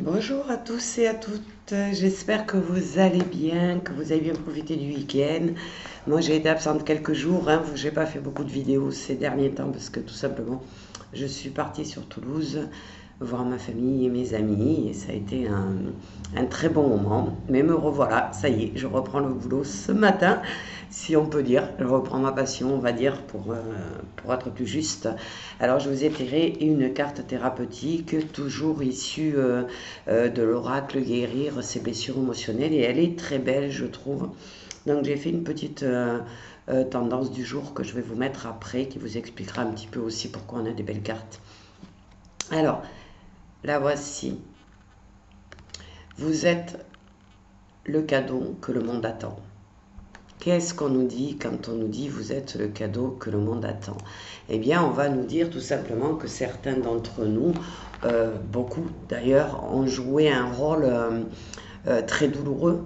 Bonjour à tous et à toutes, j'espère que vous allez bien, que vous avez bien profité du week-end. Moi j'ai été absente quelques jours, hein, j'ai pas fait beaucoup de vidéos ces derniers temps parce que tout simplement je suis partie sur Toulouse voir ma famille et mes amis et ça a été un très bon moment. Mais me revoilà, ça y est, je reprends le boulot ce matin, si on peut dire. Je reprends ma passion, on va dire, pour être plus juste. Alors je vous ai tiré une carte thérapeutique, toujours issue de l'oracle guérir ses blessures émotionnelles et elle est très belle, je trouve. Donc j'ai fait une petite tendance du jour que je vais vous mettre après, qui vous expliquera un petit peu aussi pourquoi on a des belles cartes. Alors, la voici. Vous êtes le cadeau que le monde attend. Qu'est-ce qu'on nous dit quand on nous dit vous êtes le cadeau que le monde attend? Eh bien, on va nous dire tout simplement que certains d'entre nous, beaucoup d'ailleurs, ont joué un rôle très douloureux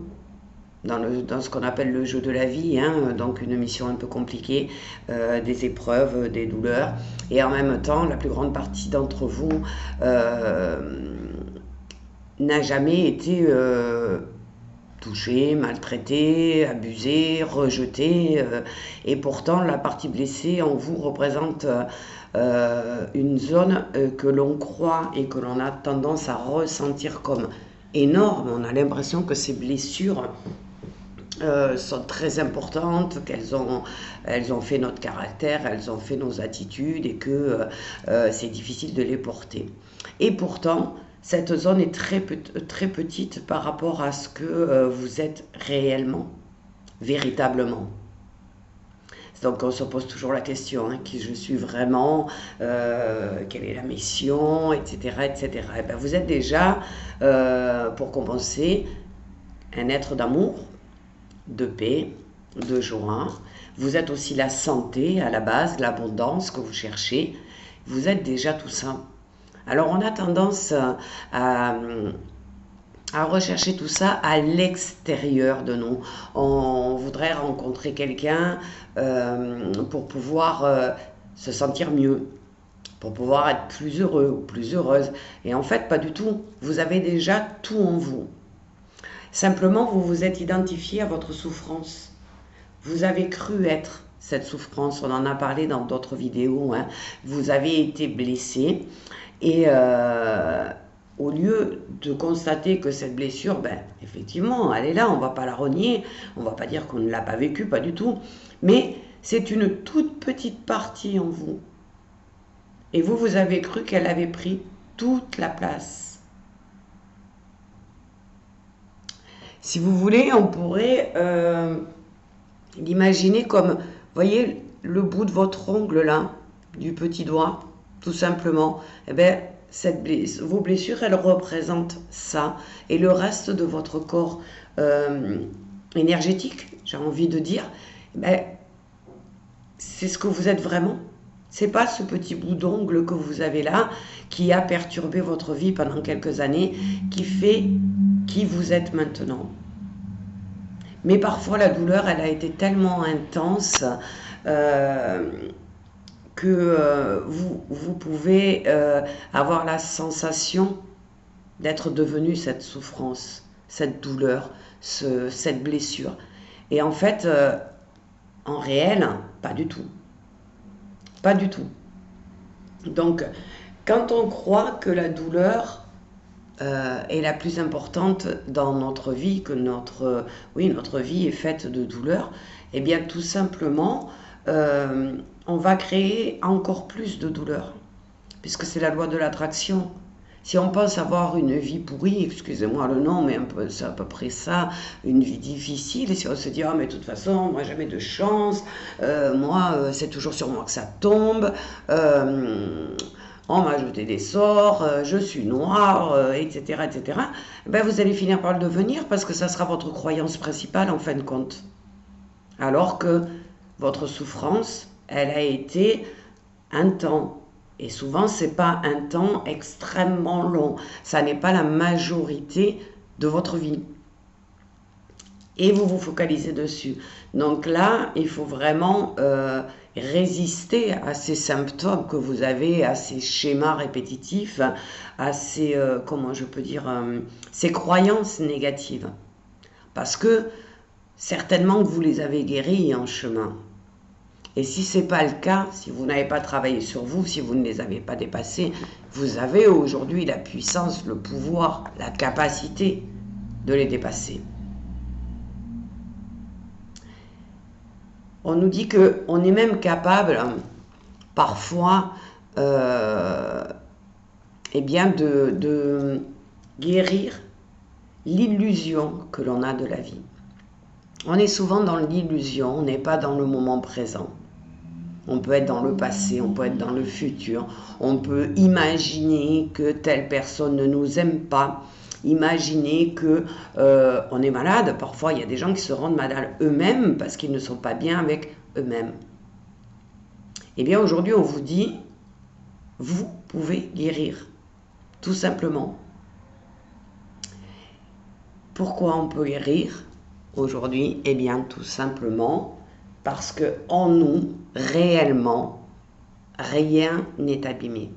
dans ce qu'on appelle le jeu de la vie, hein, donc une mission un peu compliquée, des épreuves, des douleurs, et en même temps, la plus grande partie d'entre vous n'a jamais été touché, maltraité, abusé, rejeté, et pourtant la partie blessée en vous représente une zone que l'on croit et que l'on a tendance à ressentir comme énorme. On a l'impression que ces blessures sont très importantes, elles ont fait notre caractère, elles ont fait nos attitudes et que c'est difficile de les porter. Et pourtant, cette zone est très petite par rapport à ce que vous êtes réellement, véritablement. Donc on se pose toujours la question, hein, qui je suis vraiment, quelle est la mission, etc. etc. Et bien, vous êtes déjà, pour compenser, un être d'amour, de paix, de joie. Vous êtes aussi la santé à la base, l'abondance que vous cherchez. Vous êtes déjà tout ça. Alors on a tendance à, à rechercher tout ça à l'extérieur de nous. On voudrait rencontrer quelqu'un pour pouvoir se sentir mieux, pour pouvoir être plus heureux ou plus heureuse. Et en fait, pas du tout. Vous avez déjà tout en vous. Simplement, vous vous êtes identifié à votre souffrance. Vous avez cru être cette souffrance, on en a parlé dans d'autres vidéos, hein. Vous avez été blessé et au lieu de constater que cette blessure, ben, effectivement, elle est là, on ne va pas la renier, on ne va pas dire qu'on ne l'a pas vécue, pas du tout, mais c'est une toute petite partie en vous. Et vous, vous avez cru qu'elle avait pris toute la place. Si vous voulez, on pourrait l'imaginer comme, voyez, le bout de votre ongle là, du petit doigt, tout simplement. Eh bien, vos blessures, elles représentent ça. Et le reste de votre corps énergétique, j'ai envie de dire, eh bien, c'est ce que vous êtes vraiment. C'est pas ce petit bout d'ongle que vous avez là qui a perturbé votre vie pendant quelques années, qui fait qui vous êtes maintenant. Mais parfois la douleur, elle a été tellement intense que vous pouvez avoir la sensation d'être devenu cette souffrance, cette douleur, cette blessure. Et en fait, en réel, pas du tout. Pas du tout. Donc, quand on croit que la douleur est la plus importante dans notre vie, que notre vie est faite de douleur, eh bien tout simplement, on va créer encore plus de douleur, puisque c'est la loi de l'attraction. Si on pense avoir une vie pourrie, excusez-moi le nom, mais c'est à peu près ça, une vie difficile, et si on se dit, ah mais de toute façon, moi jamais de chance, c'est toujours sur moi que ça tombe, on m'a ajouté des sorts, je suis noire, etc., etc., ben vous allez finir par le devenir parce que ça sera votre croyance principale en fin de compte. Alors que votre souffrance, elle a été un temps. Et souvent, ce n'est pas un temps extrêmement long. Ça n'est pas la majorité de votre vie. et vous vous focalisez dessus. Donc là, il faut vraiment résister à ces symptômes que vous avez, à ces schémas répétitifs, à ces, comment je peux dire, ces croyances négatives. Parce que certainement que vous les avez guéries en chemin. Et si ce n'est pas le cas, si vous n'avez pas travaillé sur vous, si vous ne les avez pas dépassés, vous avez aujourd'hui la puissance, le pouvoir, la capacité de les dépasser. On nous dit qu'on est même capable, parfois, eh bien de guérir l'illusion que l'on a de la vie. On est souvent dans l'illusion, on n'est pas dans le moment présent. On peut être dans le passé, on peut être dans le futur, on peut imaginer que telle personne ne nous aime pas, imaginer que on est malade. Parfois, il y a des gens qui se rendent malades eux-mêmes parce qu'ils ne sont pas bien avec eux-mêmes. Eh bien, aujourd'hui, on vous dit, vous pouvez guérir, tout simplement. Pourquoi on peut guérir aujourd'hui? Eh bien, tout simplement parce que en nous, réellement, rien n'est abîmé.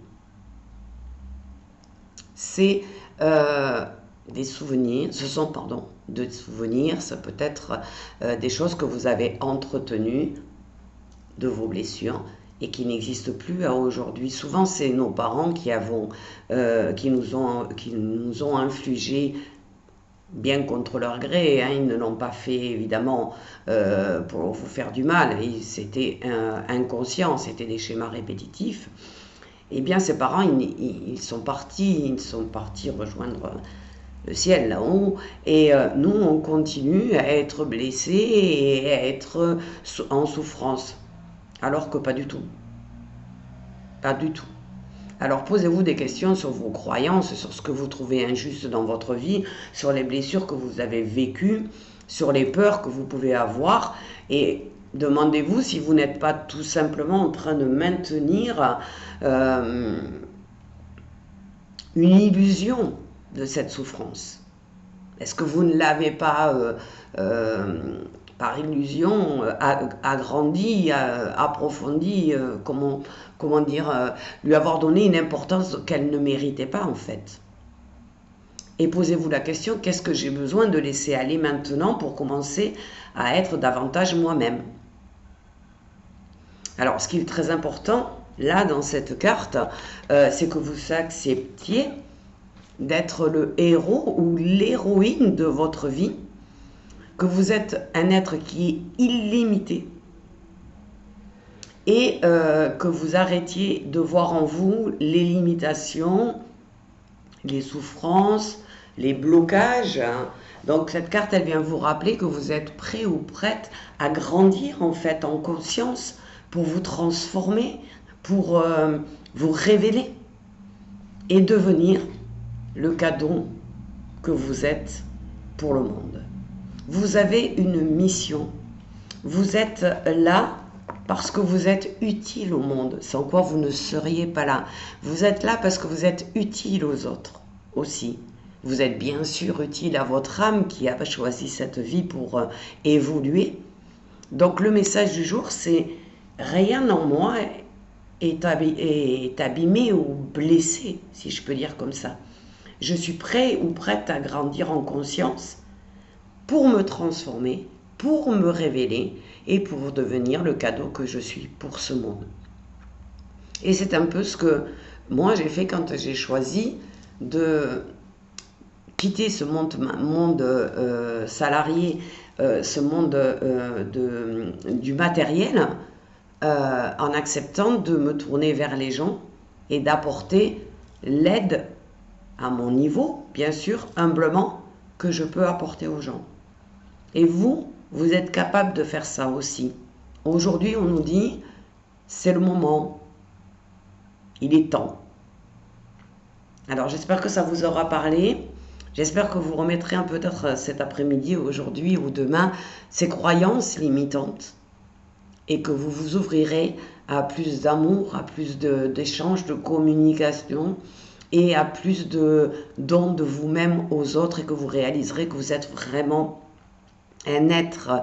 C'est des souvenirs, ce sont, des souvenirs, ça peut être des choses que vous avez entretenues de vos blessures et qui n'existent plus à aujourd'hui. Souvent, c'est nos parents qui nous ont infligé, bien contre leur gré, hein, ils ne l'ont pas fait évidemment pour vous faire du mal, c'était inconscient, c'était des schémas répétitifs. Eh bien, ces parents, ils sont partis rejoindre le ciel là-haut, et nous, on continue à être blessés et à être en souffrance, alors que pas du tout. Pas du tout. Alors posez-vous des questions sur vos croyances, sur ce que vous trouvez injuste dans votre vie, sur les blessures que vous avez vécues, sur les peurs que vous pouvez avoir, et demandez-vous si vous n'êtes pas tout simplement en train de maintenir une illusion de cette souffrance. Est-ce que vous ne l'avez pas par illusion agrandi, approfondi, comment dire, lui avoir donné une importance qu'elle ne méritait pas en fait? Et posez-vous la question, qu'est-ce que j'ai besoin de laisser aller maintenant pour commencer à être davantage moi-même? Alors, ce qui est très important, là, dans cette carte, c'est que vous acceptiez d'être le héros ou l'héroïne de votre vie, que vous êtes un être qui est illimité, et que vous arrêtiez de voir en vous les limitations, les souffrances, les blocages. Donc cette carte, elle vient vous rappeler que vous êtes prêt ou prête à grandir en fait en conscience, pour vous transformer, pour vous révéler et devenir le cadeau que vous êtes pour le monde. Vous avez une mission. Vous êtes là parce que vous êtes utile au monde, sans quoi vous ne seriez pas là. Vous êtes là parce que vous êtes utile aux autres aussi. Vous êtes bien sûr utile à votre âme qui a choisi cette vie pour évoluer. Donc le message du jour, c'est rien en moi est abîmé ou blessé, si je peux dire comme ça. Je suis prêt ou prête à grandir en conscience pour me transformer, pour me révéler et pour devenir le cadeau que je suis pour ce monde. Et c'est un peu ce que moi j'ai fait quand j'ai choisi de quitter ce monde salarié, ce monde du matériel, en acceptant de me tourner vers les gens et d'apporter l'aide à mon niveau, bien sûr, humblement, que je peux apporter aux gens. Et vous êtes capable de faire ça aussi. Aujourd'hui, on nous dit, c'est le moment, il est temps. Alors, j'espère que ça vous aura parlé. J'espère que vous remettrez peut-être cet après-midi, aujourd'hui ou demain, ces croyances limitantes et que vous vous ouvrirez à plus d'amour, à plus d'échanges, de communication et à plus de dons de vous-même aux autres, et que vous réaliserez que vous êtes vraiment un être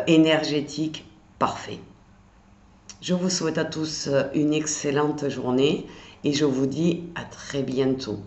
énergétique parfait. Je vous souhaite à tous une excellente journée et je vous dis à très bientôt.